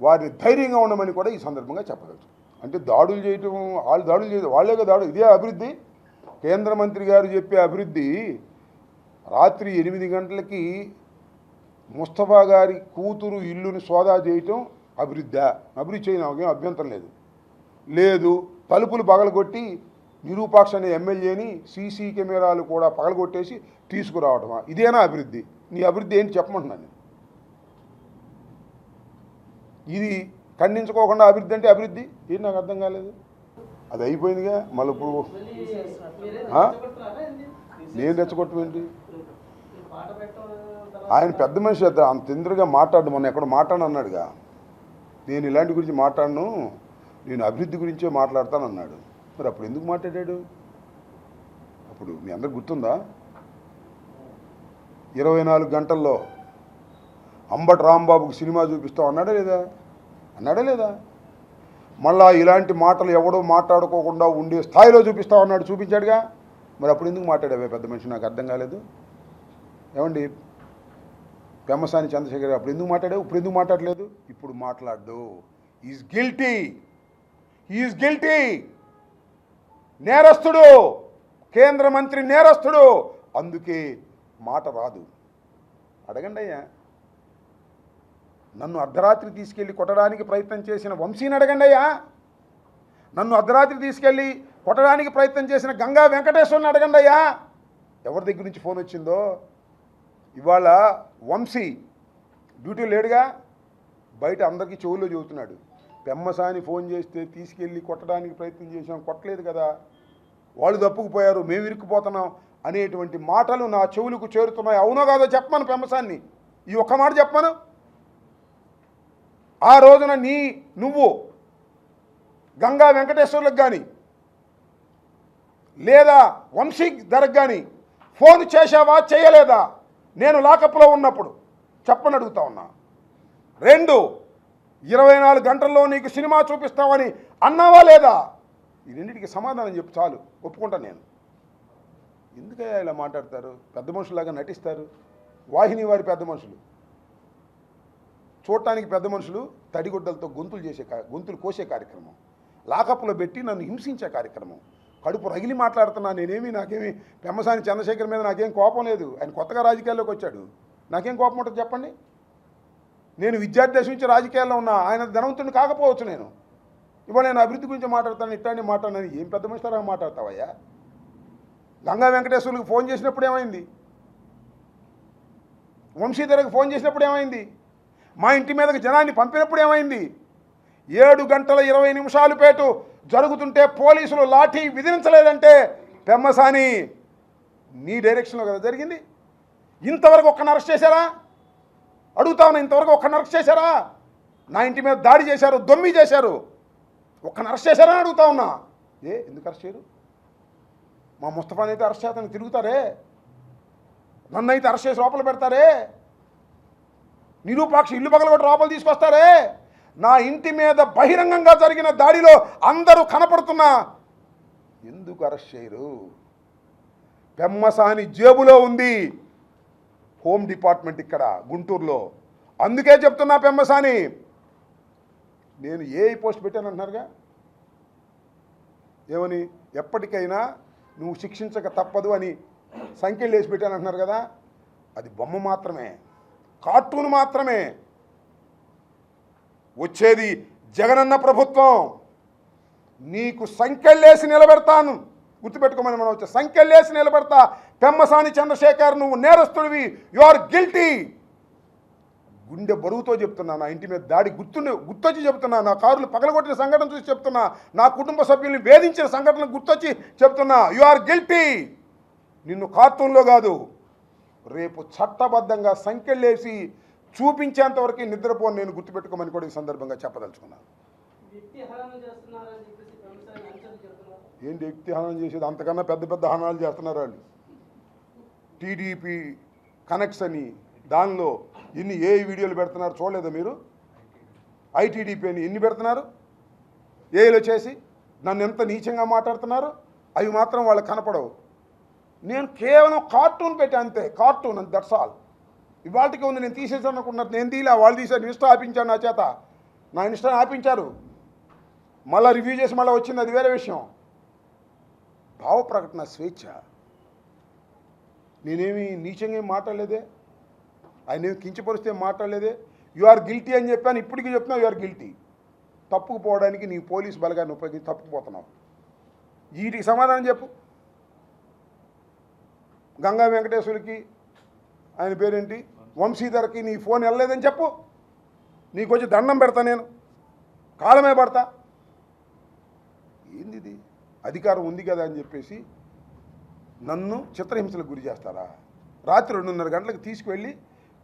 వారిని ధైర్యంగా ఉండమని కూడా ఈ సందర్భంగా చెప్పగలుగుతాం. అంటే దాడులు చేయటం, వాళ్ళు దాడులు చేయడం, వాళ్ళేగా దాడు. ఇదే అభివృద్ధి. కేంద్ర మంత్రి గారు చెప్పే అభివృద్ధి రాత్రి 8 గంటలకి ముస్తఫా గారి కూతురు ఇల్లుని సోదా చేయటం అభివృద్ధి. అభివృద్ధి చేయడం నాకేం అభ్యంతరం లేదు. తలుపులు పగలగొట్టి నిరూపాక్ష అనే ఎమ్మెల్యేని సీసీ కెమెరాలు కూడా పగలగొట్టేసి తీసుకురావటమా? ఇదేనా అభివృద్ధి? నీ అభివృద్ధి ఏంటి చెప్పమంటున్నాను. ఇది ఖండించుకోకుండా అభివృద్ధి అంటే అభివృద్ధి ఏంటి నాకు అర్థం కాలేదు. అది అయిపోయిందిగా. మళ్ళీ ఇప్పుడు నేను రెచ్చగొట్టమేంటి? ఆయన పెద్ద మనిషి అంత తొందరగా మాట్లాడు. మొన్న ఎక్కడ మాట్లాడన్నాడుగా, నేను ఇలాంటి గురించి మాట్లాడను, నేను అభివృద్ధి గురించే మాట్లాడతానన్నాడు. మరి అప్పుడు ఎందుకు మాట్లాడాడు? అప్పుడు మీ అందరికి గుర్తుందా? 24 గంటల్లో అంబటి రాంబాబుకి సినిమా చూపిస్తాం అన్నాడా లేదా? మళ్ళా ఇలాంటి మాటలు ఎవడో మాట్లాడుకోకుండా ఉండే స్థాయిలో చూపిస్తాం అన్నాడు, చూపించాడుగా. మరి అప్పుడు ఎందుకు మాట్లాడావే పెద్ద మనిషి? నాకు అర్థం కాలేదు. ఏమండి పెమ్మసాని చంద్రశేఖర్ అప్పుడు ఎందుకు మాట్లాడావు? ఇప్పుడు ఎందుకు మాట్లాడలేదు? ఇప్పుడు మాట్లాడు. ఈజ్ గిల్టీ, నేరస్తుడు, కేంద్ర మంత్రి నేరస్తుడు. అందుకే మాట రాదు. అడగండి అయ్యా. నన్ను అర్ధరాత్రి తీసుకెళ్ళి కొట్టడానికి ప్రయత్నం చేసిన వంశీని అడగండి అయ్యా. నన్ను అర్ధరాత్రి తీసుకెళ్ళి కొట్టడానికి ప్రయత్నం చేసిన గంగా వెంకటేశ్వర్ని అడగండి అయ్యా. ఎవరి దగ్గర నుంచి ఫోన్ వచ్చిందో. ఇవాళ వంశీ డ్యూటీ లేడుగా, బయట అందరికీ చెవుల్లో చెబుతున్నాడు. పెమ్మసాని ఫోన్ చేస్తే తీసుకెళ్ళి కొట్టడానికి ప్రయత్నం చేసాం, కొట్టలేదు కదా, వాళ్ళు తప్పుకుపోయారు, మేము ఇరుక్కుపోతున్నాం అనేటువంటి మాటలు నా చెవులకు చేరుతున్నాయి. అవునో కాదో చెప్పమను పెమ్మసాన్ని. ఈ ఒక్క మాట చెప్పమను. ఆ రోజున నువ్వు గంగా వెంకటేశ్వర్లకు కానీ లేదా వంశీధర్కి కానీ ఫోన్ చేశావా చేయలేదా? నేను లాకప్లో ఉన్నప్పుడు చెప్పని అడుగుతా ఉన్నా. 2, 24 గంటల్లో నీకు సినిమా చూపిస్తామని అన్నావా లేదా? ఈ రెండింటికి సమాధానం చెప్పు చాలు, ఒప్పుకుంటాను నేను. ఎందుకయ్యా ఇలా మాట్లాడతారు? పెద్ద మనుషులాగా నటిస్తారు. వాహిని వారి పెద్ద మనుషులు, చూడటానికి పెద్ద మనుషులు, తడిగుడ్డలతో గొంతులు కోసే కార్యక్రమం, లాకప్లో పెట్టి నన్ను హింసించే కార్యక్రమం. కడుపు రగిలి మాట్లాడుతున్నా. నాకేమి పెమ్మసాని చంద్రశేఖర్ మీద నాకేం కోపం లేదు. ఆయన కొత్తగా రాజకీయాల్లోకి వచ్చాడు, నాకేం కోపం ఉంటుంది చెప్పండి? నేను విద్యార్థి దశ నుంచి రాజకీయాల్లో ఉన్నా. ఆయన ధనవంతుడిని కాకపోవచ్చు. ఇవాళ నేను అభివృద్ధి గురించి మాట్లాడతాను, ఇట్లాంటి మాట్లాడినాను. ఏం పెద్ద మనిషితో మాట్లాడతావయ్యా? గంగా వెంకటేశ్వర్లకు ఫోన్ చేసినప్పుడు ఏమైంది? వంశీధర్కి ఫోన్ చేసినప్పుడు ఏమైంది? మా ఇంటి మీదకి జనాన్ని పంపినప్పుడు ఏమైంది? 7 గంటల 20 నిమిషాల పాటు జరుగుతుంటే పోలీసులు లాఠీ విధించలేదంటే పెమ్మసాని నీ డైరెక్షన్లో కదా జరిగింది. ఇంతవరకు ఒక్కని అరెస్ట్ చేశారా? అడుగుతా ఉన్నా, ఇంతవరకు ఒక్కని అరెస్ట్ చేశారా? నా ఇంటి మీద దాడి చేశారు, దొమ్మి చేశారు, ఒక్కని అరెస్ట్ చేశారా అని అడుగుతా ఉన్నా. ఎందుకు అరెస్ట్ చేయరు? మా ముస్తఫాని అయితే అరెస్ట్ చేస్తాను తిరుగుతారే, నన్ను అయితే అరెస్ట్ చేసి లోపల పెడతారే, నిరూపాక్షి ఇల్లు పగలగొట్టి లోపల తీసుకొస్తారే. నా ఇంటి మీద బహిరంగంగా జరిగిన దాడిలో అందరూ కనపడుతున్నా ఎందుకు అరెస్ట్ చేయరు? పెమ్మసాని జేబులో ఉంది హోమ్ డిపార్ట్మెంట్ ఇక్కడ గుంటూరులో. అందుకే చెప్తున్నా పెమ్మసాని, నేను పోస్ట్ పెట్టానంటున్నారుగా, ఏమని? ఎప్పటికైనా నువ్వు శిక్షించక తప్పదు అని సంఖ్యలు వేసి పెట్టానంటున్నారు కదా, అది బొమ్మ మాత్రమే, కార్టూన్ మాత్రమే. వచ్చేది జగనన్న ప్రభుత్వం. నీకు సంఖ్యలేసి నిలబెడతాను, గుర్తుపెట్టుకోమని మనం వచ్చే సంఖ్యలేసి నిలబెడతా. పెమ్మసాని చంద్రశేఖర్, నువ్వు నేరస్తుడివి, యు ఆర్ గిల్టీ. గుండె బరువుతో చెప్తున్నా, నా ఇంటి మీద దాడి గుర్తొచ్చి చెప్తున్నా, నా కారులు పగలగొట్టిన సంఘటన చూసి చెప్తున్నా, నా కుటుంబ సభ్యుల్ని వేధించిన సంఘటన గుర్తొచ్చి చెప్తున్నా, యు ఆర్ గిల్టీ. నిన్ను కార్టూన్లో కాదు, రేపు చట్టబద్ధంగా సంఖ్యలేసి చూపించేంతవరకు నిద్రపోను నేను, గుర్తుపెట్టుకోమని కూడా ఈ సందర్భంగా చెప్పదలుచుకున్నాను. ఏంటి వ్యక్తి హననం చేసేది? అంతకన్నా పెద్ద పెద్ద హనాలు చేస్తున్నారు వాళ్ళు. టీడీపీ కనెక్ట్స్ అని దానిలో ఎన్ని వీడియోలు పెడుతున్నారు చూడలేదా మీరు? ఐటీడీపీ అని ఎన్ని పెడుతున్నారు ఏలో చేసి, నన్ను ఎంత నీచంగా మాట్లాడుతున్నారు, అవి మాత్రం వాళ్ళకి కనపడవు. నేను కేవలం కార్టూన్ పెట్టా అంతే, కార్టూన్ అండ్ దట్స్ ఆల్. ఇవాళకి ఉంది, నేను తీసేసాను అనుకున్నారు, నేను తీలా, వాళ్ళు తీశారు. ఇన్స్టా ఆపించాను నా చేత, నా ఇన్స్టా ఆపించారు, మళ్ళీ రివ్యూ చేసి మళ్ళీ వచ్చింది, అది వేరే విషయం. భావ ప్రకటన స్వేచ్ఛ. నేనేమి నీచంగా ఏం మాట్లాడలేదే, ఆయన ఏమి కించపరిస్తే మాట్లాడలేదే. యు ఆర్ గిల్టీ అని చెప్పాను, ఇప్పటికీ చెప్తున్నావు యు ఆర్ గిల్టీ. తప్పుకుపోవడానికి నీ పోలీస్ బలగాన్ని ఉపయోగించి తప్పుకుపోతున్నావు. వీటికి సమాధానం చెప్పు. గంగా వెంకటేశ్వరికి, ఆయన పేరేంటి, వంశీధర్కి నీ ఫోన్ వెళ్ళలేదని చెప్పు. నీకు వచ్చి దండం పెడతా, నేను కాలమే పడతా. ఏంది ఇది? అధికారం ఉంది కదా అని చెప్పేసి నన్ను చిత్రహింసలకు గురి చేస్తారా? రాత్రి 2:30 గంటలకు తీసుకువెళ్ళి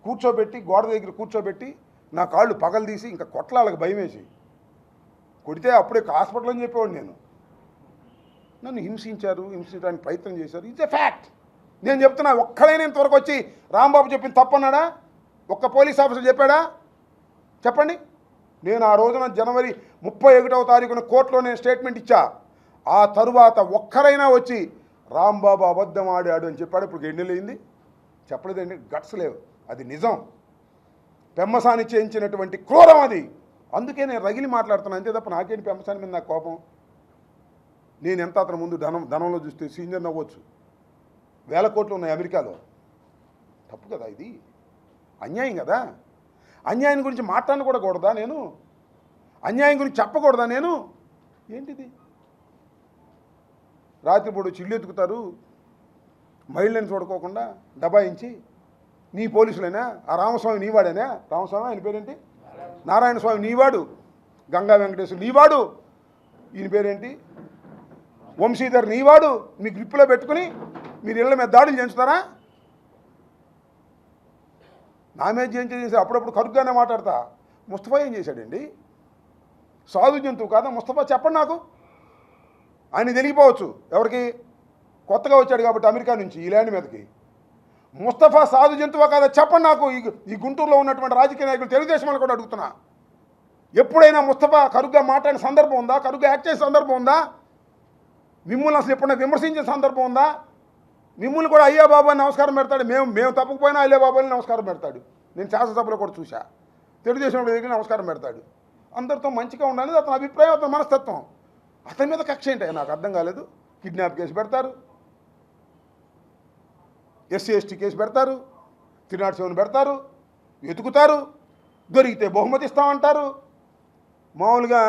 కూర్చోబెట్టి, గోడ దగ్గర కూర్చోబెట్టి, నా కాళ్ళు పగలు తీసి ఇంకా కొట్లాలకు భయం వేసి కొడితే అప్పుడే హాస్పిటల్ అని చెప్పేవాడు నేను. నన్ను హింసించడానికి ప్రయత్నం చేశారు. It's a fact. నేను చెప్తున్నా, ఒక్కడైనా ఇంతవరకు వచ్చి రాంబాబు చెప్పింది తప్పన్నాడా? ఒక్క పోలీస్ ఆఫీసర్ చెప్పాడా? చెప్పండి. నేను ఆ రోజున జనవరి 31వ తారీఖున కోర్టులో నేను స్టేట్మెంట్ ఇచ్చా. ఆ తరువాత ఒక్కరైనా వచ్చి రాంబాబు అబద్ధం ఆడాడు అని చెప్పాడు. ఇప్పుడు 2 నెలలు అయింది, చెప్పలేదండి. గట్స్ లేవు, అది నిజం. పెమ్మసాని చేయించినటువంటి క్రూరం అది. అందుకే నేను రగిలి మాట్లాడుతున్నాను అంతే తప్ప నాకేంటి పెమ్మసాని మీద నాకు కోపం. నేను ఎంత అతను ముందు ధనంలో చూస్తే సీనియర్ నవ్వచ్చు. 1000 కోట్లు ఉన్నాయి అమెరికాలో. తప్పు కదా ఇది, అన్యాయం కదా. అన్యాయం గురించి మాట్లాడకూడదా నేను? అన్యాయం గురించి చెప్పకూడదా నేను? ఏంటిది? రాత్రిపూట చిల్లు ఎత్తుకుతారు, మహిళని చూడుకోకుండా దబాయించి. నీ పోలీసులైనా? ఆ రామస్వామి నీవాడేనా? రామస్వామి ఆయన పేరేంటి? నారాయణ స్వామి నీవాడు, గంగా వెంకటేశ్వర నీవాడు, ఈయన పేరేంటి వంశీధర్ నీవాడు. మీ గ్రిప్పులో పెట్టుకుని మీరు ఇళ్ళ మీద దాడులు చేయించుతారా? నా మీద చేయించేసి అప్పుడప్పుడు కరుగ్గానే మాట్లాడతా. ముస్తఫా ఏం చేశాడండి? సాధు జంతువు కాదా ముస్తఫా? చెప్పండి నాకు. ఆయన తెలియపోవచ్చు, ఎవరికి? కొత్తగా వచ్చాడు కాబట్టి అమెరికా నుంచి ఈ ల్యాండ్ మీదకి. ముస్తఫా సాధు జంతువా కాదా చెప్పండి నాకు. ఈ గుంటూరులో ఉన్నటువంటి రాజకీయ నాయకులు, తెలుగుదేశం వాళ్ళు కూడా అడుగుతున్నా, ఎప్పుడైనా ముస్తఫా కరుగ్గా మాట్లాడిన సందర్భం ఉందా? కరుగ్గా యాక్ట్ చేసే సందర్భం ఉందా? మిమ్మల్ని అసలు ఎప్పుడైనా విమర్శించిన సందర్భం ఉందా? మిమ్మల్ని కూడా అయ్యా బాబు అని నమస్కారం పెడతాడు. మేము తప్పకపోయినా అయ్యా బాబు అని నమస్కారం పెడతాడు. నేను శాసనసభలో కూడా చూసా. తెలుగుదేశం దగ్గర నమస్కారం పెడతాడు. అందరితో మంచిగా ఉండాలని అతని అభిప్రాయం, అతని మనస్తత్వం. అతని మీద కక్ష ఏంటి నాకు అర్థం కాలేదు. కిడ్నాప్ కేసు పెడతారు, ఎస్సీ ఎస్టీ కేసు పెడతారు, 307 పెడతారు, వెతుకుతారు, దొరికితే బహుమతి ఇస్తామంటారు. మామూలుగా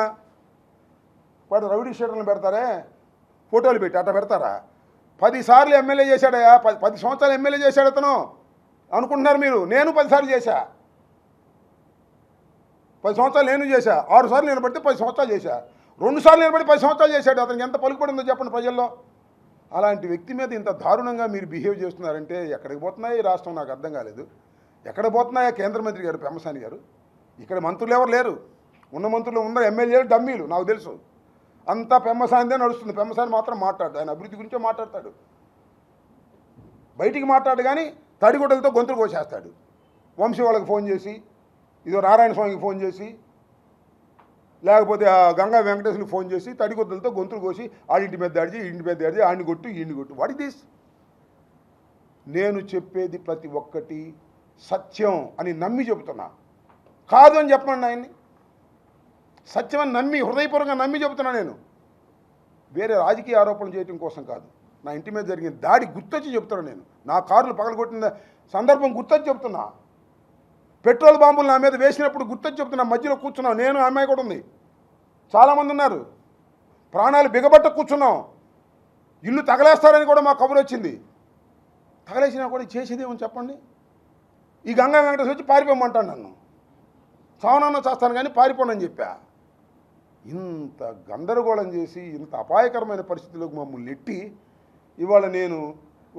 వాడు రౌడీ షీటర్లను పెడతారే, ఫోటోలు పెట్టి అట్లా పెడతారా? 10 సార్లు ఎమ్మెల్యే చేశాడయా, 10 సంవత్సరాలు ఎమ్మెల్యే చేశాడు అతను అనుకుంటున్నారు మీరు. నేను 10 సార్లు చేశా, 10 సంవత్సరాలు నేను చేశా. 6 సార్లు నిలబడితే 10 సంవత్సరాలు చేశా. 2 సార్లు నిలబడి 10 సంవత్సరాలు చేశాడు. అతనికి ఎంత పలుకుబడి ఉందో చెప్పండి ప్రజల్లో. అలాంటి వ్యక్తి మీద ఇంత దారుణంగా మీరు బిహేవ్ చేస్తున్నారంటే ఎక్కడికి పోతున్నాయి ఈ రాష్ట్రం నాకు అర్థం కాలేదు. ఎక్కడ పోతున్నాయా కేంద్ర మంత్రి గారు పెమ్మసాని గారు? ఇక్కడ మంత్రులు ఎవరు లేరు. ఉన్న మంత్రులు ఉన్న ఎమ్మెల్యేలు డమ్మీలు నాకు తెలుసు. అంతా పెమ్మసానిదే నడుస్తుంది. పెమ్మసాని మాత్రం మాట్లాడు, ఆయన అభివృద్ధి గురించే మాట్లాడతాడు. బయటికి మాట్లాడు కానీ తడిగుడ్డలతో గొంతులు కోసేస్తాడు. వంశీ వాళ్ళకి ఫోన్ చేసి, ఇదో నారాయణ స్వామికి ఫోన్ చేసి, లేకపోతే ఆ గంగా వెంకటేశ్వరికి ఫోన్ చేసి తడిగుడ్డలతో గొంతులు కోసి ఆడింటి మీద దాడి, ఇంటి మీద దాడి, ఆడిని కొట్టు ఈయన్ని కొట్టు. What is this? నేను చెప్పేది ప్రతి ఒక్కటి సత్యం అని నమ్మి చెబుతున్నా. కాదు అని చెప్పండి ఆయన్ని. సత్యం అని నమ్మి, హృదయపూర్వకంగా నమ్మి చెబుతున్నా నేను. వేరే రాజకీయ ఆరోపణలు చేయడం కోసం కాదు. నా ఇంటి మీద జరిగిన దాడి గుర్తొచ్చి చెప్తున్నా నేను. నా కార్లు పగలగొట్టిన సందర్భం గుర్తొచ్చి చెప్తున్నా. పెట్రోల్ బాంబులు నా మీద వేసినప్పుడు గుర్తొచ్చి చెప్తున్నా. మధ్యలో కూర్చున్నాం నేను, అమ్మాయి కూడా ఉంది, చాలామంది ఉన్నారు. ప్రాణాలు బిగబట్ట కూర్చున్నాం. ఇల్లు తగలేస్తారని కూడా మా కబురు వచ్చింది. తగలేసినా కూడా చేసేదేమని చెప్పండి. ఈ గంగా వెంకటేశ్వర వచ్చి పారిపోమంటాను నన్ను. చావనన్నా చేస్తాను కానీ పారిపోనని చెప్పా. ఇంత గందరగోళం చేసి ఇంత అపాయకరమైన పరిస్థితుల్లోకి మమ్మల్ని నెట్టి ఇవాళ నేను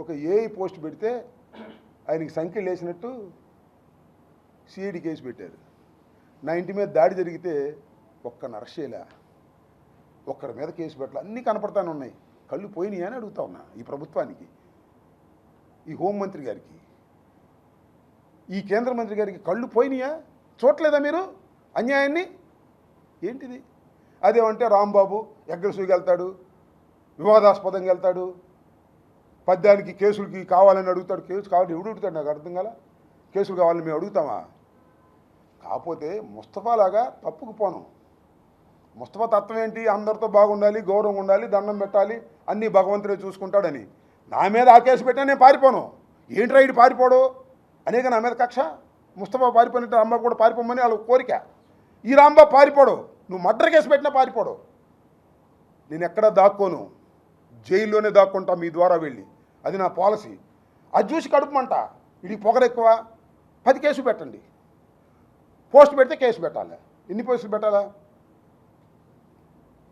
ఒక ఏఐ పోస్ట్ పెడితే ఆయనకి సంఖ్యలు వేసినట్టు సిఐడి కేసు పెట్టారు. నా ఇంటి మీద దాడి జరిగితే ఒక్క నరసేలా, ఒక్కరి మీద కేసు పెట్టాలి. అన్నీ కనపడతానే ఉన్నాయి. కళ్ళు పోయినాయి అని అడుగుతా ఉన్నా ఈ ప్రభుత్వానికి, ఈ హోంమంత్రి గారికి, ఈ కేంద్ర మంత్రి గారికి కళ్ళు పోయినాయా? చూడలేదా మీరు అన్యాయాన్ని? ఏంటిది? అదేమంటే రాంబాబు అగ్రెసివ్గా వెళ్తాడు, వివాదాస్పదంగా వెళ్తాడు, పద్యానికి కేసులకి కావాలని అడుగుతాడు. కేసు కావాలని ఎవడు అడుగుతాడు? నాకు అర్థం కాల. కేసులు కావాలని మేము అడుగుతామా? కాకపోతే ముస్తఫాలాగా తప్పుకు పోను. ముస్తఫా తత్వం ఏంటి? అందరితో బాగుండాలి, గౌరవం ఉండాలి, దండం పెట్టాలి, అన్నీ భగవంతుడే చూసుకుంటాడని. నా మీద ఆ కేసు పెట్టినా నేను పారిపోను. ఏంటి రైడ్ పారిపోడు అనేక నా మీద కక్ష. ముస్తఫా పారిపోయినట్టు రాంబాబు కూడా పారిపోమని వాళ్ళ కోరిక. ఈ రాంబాబు పారిపోడు. నువ్వు మర్డర్ కేసు పెట్టినా పారిపోడు. నేను ఎక్కడా దాక్కోను, జైల్లోనే దాక్కుంటా మీ ద్వారా వెళ్ళి. అది నా పాలసీ. అది చూసి కడుపుమంట. ఇది పొగరెక్కువ. 10 కేసులు పెట్టండి. పోస్ట్ పెడితే కేసు పెట్టాలి. ఎన్ని పోస్టులు పెట్టాలా?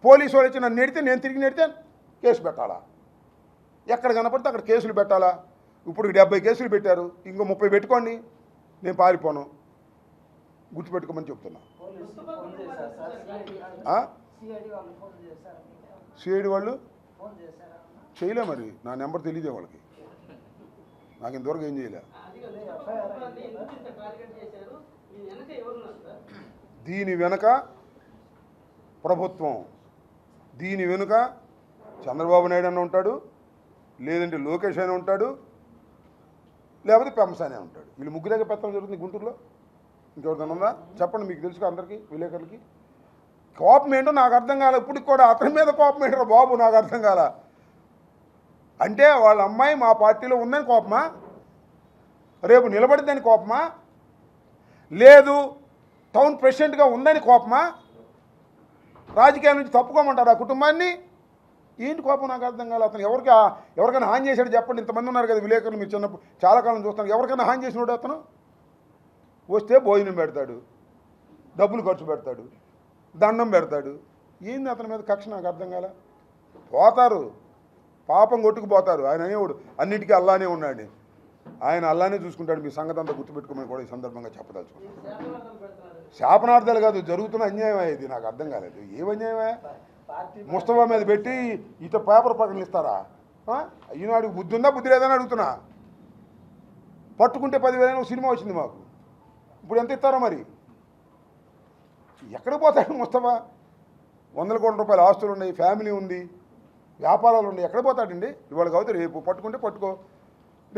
పోలీసు వాళ్ళు వచ్చి నన్ను నెడితే, నేను తిరిగి నెడితే కేసు పెట్టాలా? ఎక్కడ కనపడితే అక్కడ కేసులు పెట్టాలా? ఇప్పుడు 70 కేసులు పెట్టారు, ఇంకో 30 పెట్టుకోండి, నేను పారిపోను. గుర్తుపెట్టుకోమని చెప్తున్నా. సిఐడి వాళ్ళు చేయలే, మరి నా నెంబర్ తెలియదే వాళ్ళకి. నాకు ఇంతవరకు ఏం చేయలే. దీని వెనుక ప్రభుత్వం, దీని వెనుక చంద్రబాబు నాయుడు అన్న ఉంటాడు, లేదంటే లోకేష్ అయినా ఉంటాడు, లేకపోతే పెమ్మసానే ఉంటాడు. వీళ్ళు ముగ్గురేగా పెత్తనం జరుగుతుంది గుంటూరులో. ఇంకెవరిదైనా ఉందా చెప్పండి, మీకు తెలుసు అందరికీ, విలేకరులకి. కోపం ఏంటో నాకు అర్థం కాలే. ఇప్పటికి కూడా అతని మీద కోపం ఏంటో బాబు నాకు అర్థం కాల. అంటే వాళ్ళ అమ్మాయి మా పార్టీలో ఉందని కోపమా? రేపు నిలబడిద్దని కోపమా? లేదు టౌన్ ప్రెసిడెంట్గా ఉందని కోపమా? రాజకీయాల నుంచి తప్పుకోమంటారు ఆ కుటుంబాన్ని? ఏంటి కోపం నాకు అర్థం కాదు. అతను ఎవరికైనా హాని చేశాడు చెప్పండి. ఇంతమంది ఉన్నారు కదా విలేకరులు, మీరు చిన్నప్పుడు చాలా కాలం చూస్తాను. ఎవరికైనా హాని చేసినాడు అతను? వస్తే భోజనం పెడతాడు, డబ్బులు ఖర్చు పెడతాడు, దండం పెడతాడు. ఏంది అతని మీద కక్ష నాకు అర్థం కాల. పోతారు, పాపం కొట్టుకుపోతారు. ఆయన అనేవాడు అన్నిటికీ అల్లానే ఉన్నాడు. ఆయన అల్లానే చూసుకుంటాడు. మీ సంగతి అంతా గుర్తుపెట్టుకోమని కూడా ఈ సందర్భంగా చెప్పదలుచుకున్నాను. శాపనార్థాలు కాదు, జరుగుతున్న అన్యాయం ఇది. నాకు అర్థం కాలేదు, ఏం అన్యాయమే? ముస్తఫా మీద పెట్టి ఇట పేపర్ ప్రకటనలు ఇస్తారా? ఈనాడు బుద్ధి ఉందా, బుద్ధి లేదని అడుగుతున్నా. పట్టుకుంటే 10,000 సినిమా వచ్చింది మాకు, ఇప్పుడు ఎంత ఇస్తారో మరి? ఎక్కడికి పోతాడు ముస్తఫా? 100 కోట్ల రూపాయల ఆస్తులు ఉన్నాయి, ఫ్యామిలీ ఉంది, వ్యాపారాలు ఉన్నాయి, ఎక్కడ పోతాడండి? ఇవాళ కావచ్చు రేపు పట్టుకుంటే పట్టుకో,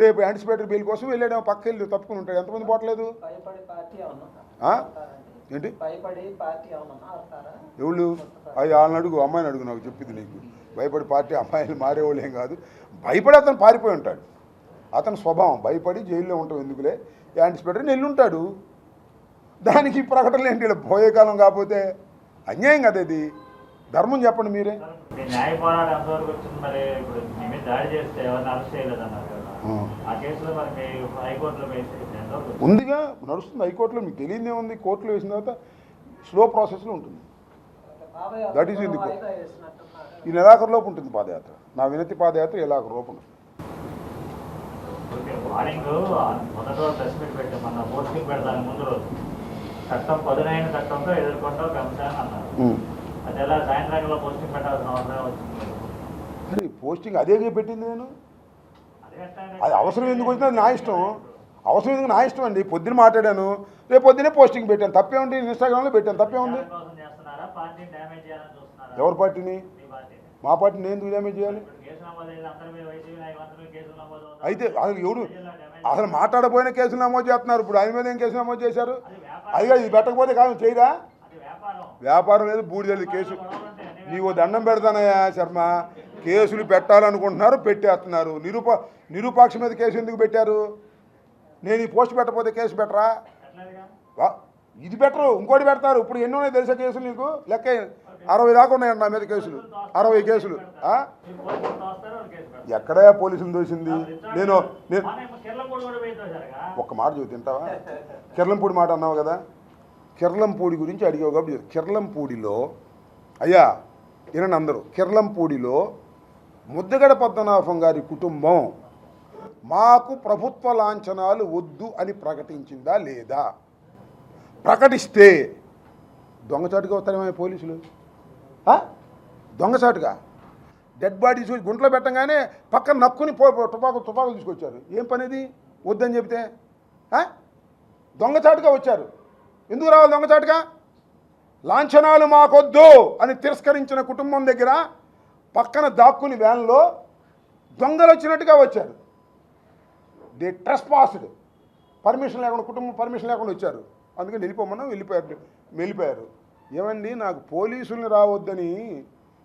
రేపు యాంటిసిపేటరీ బెయిల్ కోసం వెళ్ళాడేమో, పక్క వెళ్ళి తప్పుకుని ఉంటాడు. ఎంతమంది పోవట్లేదు ఏంటి? ఎవళ్ళు? అది వాళ్ళని అడుగు, అమ్మాయిని అడుగు, నాకు చెప్పింది నీకు. భయపడి పార్టీ అమ్మాయిలు మారేవాళ్ళు ఏం కాదు, భయపడి అతను పారిపోయి ఉంటాడు. అతని స్వభావం భయపడి జైల్లో ఉంటాం ఎందుకులే, యాంటిసిపేటరీ నెల్లుంటాడు. దానికి ప్రకటనలు ఏంటి? పోయే కాలం కాకపోతే అన్యాయం కదా ఇది. ధర్మం చెప్పండి మీరే. న్యాయ పోరాటం ఎంతవరకు వచ్చింది మరి? ఇప్పుడు మీ మీద దాడి చేస్తే ఎవరిని అరెస్ట్ చేయలేదన్నారు కదా, ఆ కేసులో మరి హైకోర్టులో ఉందిగా, నడుస్తుంది హైకోర్టులో. మీకు తెలియదే ఉంది, కోర్టులో వేసిన తర్వాత స్లో ప్రాసెస్లో ఉంటుంది. దట్ ఈజ్ ఇందుకు ఈ నెలాఖరులోపు ఉంటుంది పాదయాత్ర. నా వినతి పాదయాత్ర నెలాఖరులోపు ఉంటుంది. మార్నింగ్ మొదటి రోజు ప్రెస్ మీట్ పెట్టాం, మన పోస్టింగ్ పెడతాను ముందు రోజు చట్టం పదునైన చట్టంతో ఎదుర్కొంటాం కంసాన్ అన్నారు. అది ఎలా సాయంత్రంలో పోస్టింగ్ పెట్టాల్సిన అవసరం వచ్చింది? మరి పోస్టింగ్ అదే పెట్టింది నేను. అది అవసరం ఎందుకు వచ్చినా నా ఇష్టం, అవసరం ఎందుకు నా ఇష్టం అండి. పొద్దున మాట్లాడాను, రేపు పొద్దునే పోస్టింగ్ పెట్టాను, తప్పే ఉంది. ఇన్స్టాగ్రామ్లో పెట్టాను, తప్పే ఉంది. ఎవరి పార్టీని? మా పార్టీని నేను ఎందుకు డ్యామేజ్ చేయాలి? అయితే అసలు ఎవడు అసలు మాట్లాడపోయిన కేసులు నమోదు చేస్తున్నారు. ఇప్పుడు ఆయన మీద ఏం కేసు నమోదు చేశారు? అదిగా ఇది పెట్టకపోతే కాదు చేయరా? వ్యాపారం లేదు, బూడిదలేదు కేసు. నీవు దండం పెడతానయ్యా శర్మ, కేసులు పెట్టాలనుకుంటున్నారు, పెట్టేస్తున్నారు. నిరూపాక్ష మీద కేసు ఎందుకు పెట్టారు? నేను ఈ పోస్ట్ పెట్టకపోతే కేసు పెట్టరా? ఇది పెట్టరు, ఇంకోటి పెడతారు. ఇప్పుడు ఎన్నో ఉన్నాయి తెలిసే కేసులు నీకు? లెక్క 60 దాకా ఉన్నాయండి నా మీద కేసులు, 60 కేసులు. ఎక్కడా పోలీసులు దోసింది? నేను ఒక్క మాట చూసి తింటావా? కిర్లంపూడి మాట అన్నావు కదా, కిర్లంపూడి గురించి అడిగావు కాబట్టి కిర్లంపూడిలో అయ్యా వినండి అందరూ, కిర్లంపూడిలో ముద్దగడ పద్మనాభం గారి కుటుంబం మాకు ప్రభుత్వ లాంఛనాలు వద్దు అని ప్రకటించిందా లేదా? ప్రకటిస్తే దొంగచాటుగా వస్తారేమో పోలీసులు, దొంగచాటుగా డెడ్ బాడీస్ గుంట్లో పెట్టంగానే పక్కన నక్కుని తుపాకులు తీసుకొచ్చారు. ఏం పనిది? వద్దని చెబితే దొంగచాటుగా వచ్చారు. ఎందుకు రావాలి దొంగచాటుగా? లాంఛనాలు మాకొద్దు అని తిరస్కరించిన కుటుంబం దగ్గర పక్కన దాక్కుని వ్యాన్లో దొంగలు వచ్చినట్టుగా వచ్చారు. దే ట్రెస్పాస్డ్, పర్మిషన్ లేకుండా, కుటుంబం పర్మిషన్ లేకుండా వచ్చారు. అందుకని వెళ్ళిపోమన్నా వెళ్ళిపోయారు. ఏమండి, నాకు పోలీసుల్ని రావద్దని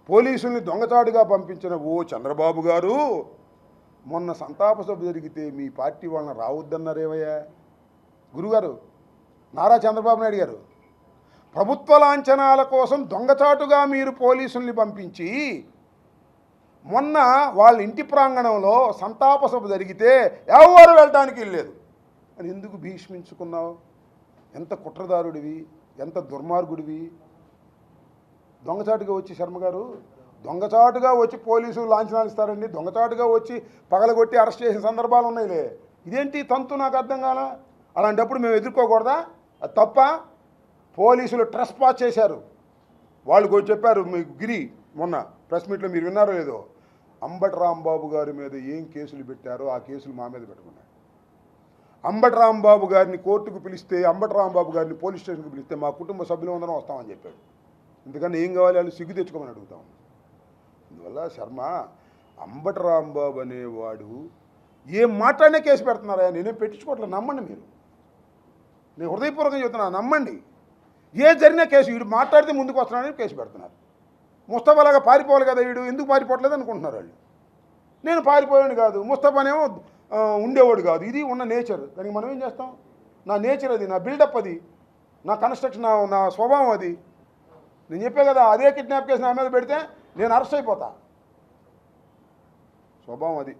పోలీసుల్ని దొంగచాటుగా పంపించిన ఓ చంద్రబాబు గారు మొన్న సంతాప సభ జరిగితే మీ పార్టీ వాళ్ళని రావద్దన్నారేమయ్యా? గురుగారు నారా చంద్రబాబు నాయుడు గారు, ప్రభుత్వ లాంఛనాల కోసం దొంగచాటుగా మీరు పోలీసుల్ని పంపించి మొన్న వాళ్ళ ఇంటి ప్రాంగణంలో సంతాప సభ జరిగితే ఎవరు వెళ్ళడానికి వెళ్ళలేదు అని ఎందుకు భీష్మించుకున్నావు? ఎంత కుట్రదారుడివి, ఎంత దుర్మార్గుడివి. దొంగచాటుగా వచ్చి శర్మ గారు, దొంగచాటుగా వచ్చి పోలీసులు లాంఛనాలు ఇస్తారండి, దొంగచాటుగా వచ్చి పగలగొట్టి అరెస్ట్ చేసిన సందర్భాలు ఉన్నాయిలే. ఇదేంటి తంతు? నాకు అర్థం కాలా. అలాంటప్పుడు మేము ఎదుర్కోకూడదా? అది తప్ప? పోలీసులు ట్రెస్పాస్ చేశారు. వాళ్ళు చెప్పారు, మీకు గిరి మొన్న ప్రెస్ మీట్లో మీరు విన్నారో లేదో, అంబటి రాంబాబు గారి మీద ఏం కేసులు పెట్టారో ఆ కేసులు మా మీద పెట్టుకున్నారు. అంబటి రాంబాబు గారిని కోర్టుకు పిలిస్తే, అంబటి రాంబాబు గారిని పోలీస్ స్టేషన్కి పిలిస్తే మా కుటుంబ సభ్యులు అందరం వస్తామని చెప్పాడు. ఎందుకని ఏం కావాలి వాళ్ళు సిగ్గు తెచ్చుకోమని అడుగుతాం. అందువల్ల శర్మ, అంబటి రాంబాబు అనేవాడు ఏం మాట్లాడినా కేసు పెడుతున్నారా? నేనేం పెట్టించుకోవట్లేదు, నమ్మండి మీరు. నేను హృదయపూర్వకంగా చెప్తున్నాను, నమ్మండి. ఏ జరిగినా కేసు, వీడు మాట్లాడితే ముందుకు వస్తున్నాడని కేసు పెడుతున్నారు. ముస్తఫాలాగా పారిపోవాలి కదా, వీడు ఎందుకు పారిపోవట్లేదు అనుకుంటున్నారు వాళ్ళు. నేను పారిపోయాడు కాదు, ముస్తఫానేమో ఉండేవాడు కాదు. ఇది ఉన్న నేచర్. దానికి మనం ఏం చేస్తాం? నా నేచర్ అది, నా బిల్డప్ అది, నా కన్స్ట్రక్షన్, నా స్వభావం అది. నేను చెప్పే కదా, అదే కిడ్నాప్ కేసు నా మీద పెడితే నేను అరెస్ట్ అయిపోతా. స్వభావం అది.